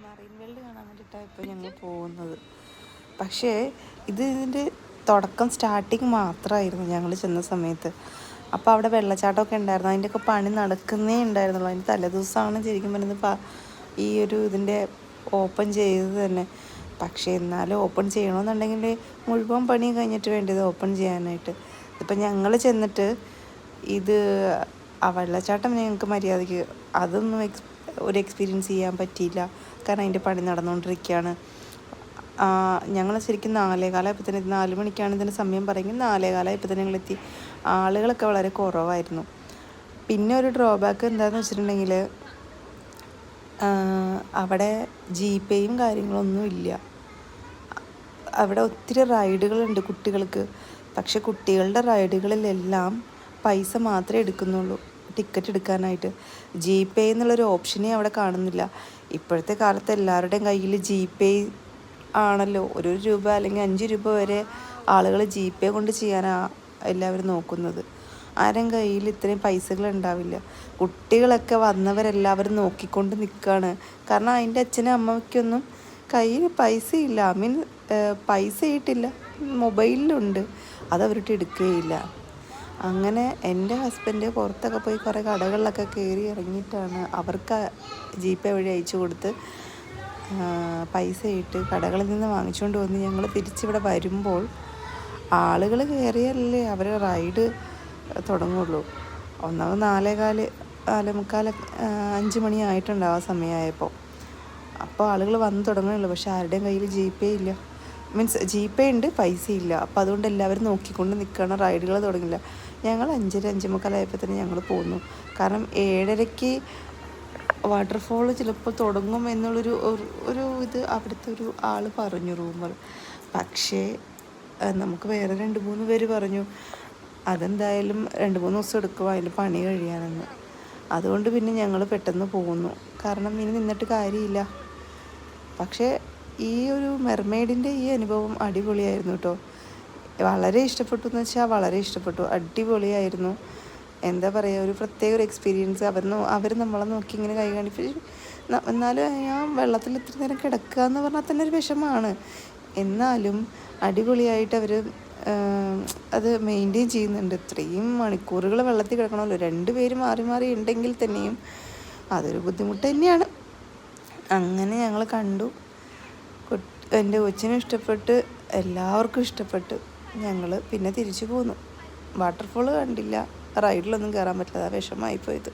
Marine world കാണാൻ വേണ്ടിയിട്ടാണ് ഇപ്പോൾ ഞങ്ങൾ പോകുന്നത്. പക്ഷേ ഇതിൻ്റെ തുടക്കം സ്റ്റാർട്ടിങ് മാത്രമായിരുന്നു ഞങ്ങൾ ചെന്ന സമയത്ത്. അപ്പോൾ അവിടെ വെള്ളച്ചാട്ടമൊക്കെ ഉണ്ടായിരുന്നു. അതിൻ്റെയൊക്കെ പണി നടക്കുന്നേ ഉണ്ടായിരുന്നുള്ളൂ. അതിൻ്റെ തലേദിവസമാണ് ശരിക്കും പറയുന്നത് ഈ ഒരു ഇതിൻ്റെ ഓപ്പൺ ചെയ്തത് തന്നെ. പക്ഷേ എന്നാലും ഓപ്പൺ ചെയ്യണമെന്നുണ്ടെങ്കിൽ മുഴുവൻ പണി കഴിഞ്ഞിട്ട് വേണ്ടത് ഓപ്പൺ ചെയ്യാനായിട്ട്. ഇപ്പം ഞങ്ങൾ ചെന്നിട്ട് ഇത് ആ വെള്ളച്ചാട്ടം ഞങ്ങൾക്ക് മര്യാദയ്ക്ക് അതൊന്നും ഒരു എക്സ്പീരിയൻസ് ചെയ്യാൻ പറ്റിയില്ല. കാരണം അതിൻ്റെ പണി നടന്നുകൊണ്ടിരിക്കുകയാണ്. ഞങ്ങൾ ശരിക്കും 4:15 4 മണിക്കാണ് ഇതിൻ്റെ സമയം പറയുമെങ്കിൽ 4:15 ഞങ്ങളെത്തി. ആളുകളൊക്കെ വളരെ കുറവായിരുന്നു. പിന്നെ ഒരു ഡ്രോബാക്ക് എന്താണെന്ന് വെച്ചിട്ടുണ്ടെങ്കിൽ അവിടെ ജീപ്പേയും കാര്യങ്ങളൊന്നും ഇല്ല. അവിടെ ഒത്തിരി റൈഡുകളുണ്ട് കുട്ടികൾക്ക്. പക്ഷെ കുട്ടികളുടെ റൈഡുകളിലെല്ലാം പൈസ മാത്രമേ എടുക്കുന്നുള്ളൂ ടിക്കറ്റ് എടുക്കാനായിട്ട്. ജീപേ എന്നുള്ളൊരു ഓപ്ഷനേ അവിടെ കാണുന്നില്ല. ഇപ്പോഴത്തെ കാലത്ത് എല്ലാവരുടെയും കയ്യിൽ ജീപേ ആണല്ലോ. 1 രൂപ അല്ലെങ്കിൽ 5 രൂപ വരെ ആളുകൾ ജീപേ കൊണ്ട് ചെയ്യാനാണ് എല്ലാവരും നോക്കുന്നത്. ആരും കയ്യിൽ ഇത്രയും പൈസകൾ ഉണ്ടാവില്ല. കുട്ടികളൊക്കെ വന്നവരെല്ലാവരും നോക്കിക്കൊണ്ട് നിൽക്കുകയാണ്. കാരണം അതിൻ്റെ അച്ഛനും അമ്മയ്ക്കൊന്നും കയ്യിൽ പൈസയില്ല. പൈസ ഇട്ടില്ല, മൊബൈലിലുണ്ട്, അതവർക്ക് എടുക്കുകയില്ല. അങ്ങനെ എൻ്റെ ഹസ്ബൻഡ് പുറത്തൊക്കെ പോയി കുറേ കടകളിലൊക്കെ കയറി ഇറങ്ങിയിട്ടാണ് അവർക്ക് ജീപേ വഴി അയച്ചു കൊടുത്ത് പൈസ ഇട്ട് കടകളിൽ നിന്ന് വാങ്ങിച്ചുകൊണ്ട് വന്ന് ഞങ്ങൾ തിരിച്ചിവിടെ വരുമ്പോൾ ആളുകൾ കയറിയല്ലേ അവർ റൈഡ് തുടങ്ങുള്ളൂ. ഒന്നാമത് 4:15 4:45 5 മണി ആയിട്ടുണ്ടാവും ആ സമയമായപ്പോൾ. അപ്പോൾ ആളുകൾ വന്ന് തുടങ്ങുന്നുള്ളൂ. പക്ഷെ ആരുടെയും കയ്യിൽ ജീപേ ഇല്ല. ജീപേ ഉണ്ട്, പൈസ ഇല്ല. അപ്പോൾ അതുകൊണ്ട് എല്ലാവരും നോക്കിക്കൊണ്ട് നിൽക്കുകയാണ്. റൈഡുകൾ തുടങ്ങില്ല. ഞങ്ങൾ 5:30 5:45 ആയപ്പോൾ തന്നെ ഞങ്ങൾ പോന്നു. കാരണം 7:30 വാട്ടർഫോൾ ചിലപ്പോൾ തുടങ്ങും എന്നുള്ളൊരു ഇത് അവിടുത്തെ ഒരു ആൾ പറഞ്ഞു, റൂമർ. പക്ഷേ നമുക്ക് വേറെ 2-3 പേര് പറഞ്ഞു അതെന്തായാലും 2-3 ദിവസം എടുക്കും അതിൽ പണി കഴിയാനെന്ന്. അതുകൊണ്ട് പിന്നെ ഞങ്ങൾ പെട്ടെന്ന് പോകുന്നു. കാരണം ഇനി നിന്നിട്ട് കാര്യമില്ല. പക്ഷേ ഈ ഒരു മെർമെയ്ഡിൻ്റെ ഈ അനുഭവം അടിപൊളിയായിരുന്നു കേട്ടോ. വളരെ ഇഷ്ടപ്പെട്ടു എന്ന് വെച്ചാൽ വളരെ ഇഷ്ടപ്പെട്ടു. അടിപൊളിയായിരുന്നു. എന്താ പറയുക, ഒരു പ്രത്യേക ഒരു എക്സ്പീരിയൻസ്. അവർ നമ്മളെ നോക്കി ഇങ്ങനെ കൈ കാണിപ്പിച്ച് എന്നാലും ഞാൻ വെള്ളത്തിൽ ഇത്ര നേരം കിടക്കുക എന്ന് പറഞ്ഞാൽ തന്നെ ഒരു വിഷമമാണ്. എന്നാലും അടിപൊളിയായിട്ട് അവർ അത് മെയിൻറ്റെയിൻ ചെയ്യുന്നുണ്ട്. ഇത്രയും മണിക്കൂറുകൾ വെള്ളത്തിൽ കിടക്കണമല്ലോ. 2 പേര് മാറി മാറി ഉണ്ടെങ്കിൽ തന്നെയും അതൊരു ബുദ്ധിമുട്ട് തന്നെയാണ്. അങ്ങനെ ഞങ്ങൾ കണ്ടു. എൻ്റെ കൊച്ചിനും ഇഷ്ടപ്പെട്ട്, എല്ലാവർക്കും ഇഷ്ടപ്പെട്ട്. ഞങ്ങൾ പിന്നെ തിരിച്ചു പോന്നു. വാട്ടർഫോൾ കണ്ടില്ല, റൈഡിലൊന്നും കയറാൻ പറ്റില്ല. വിഷമമായിപ്പോയത്.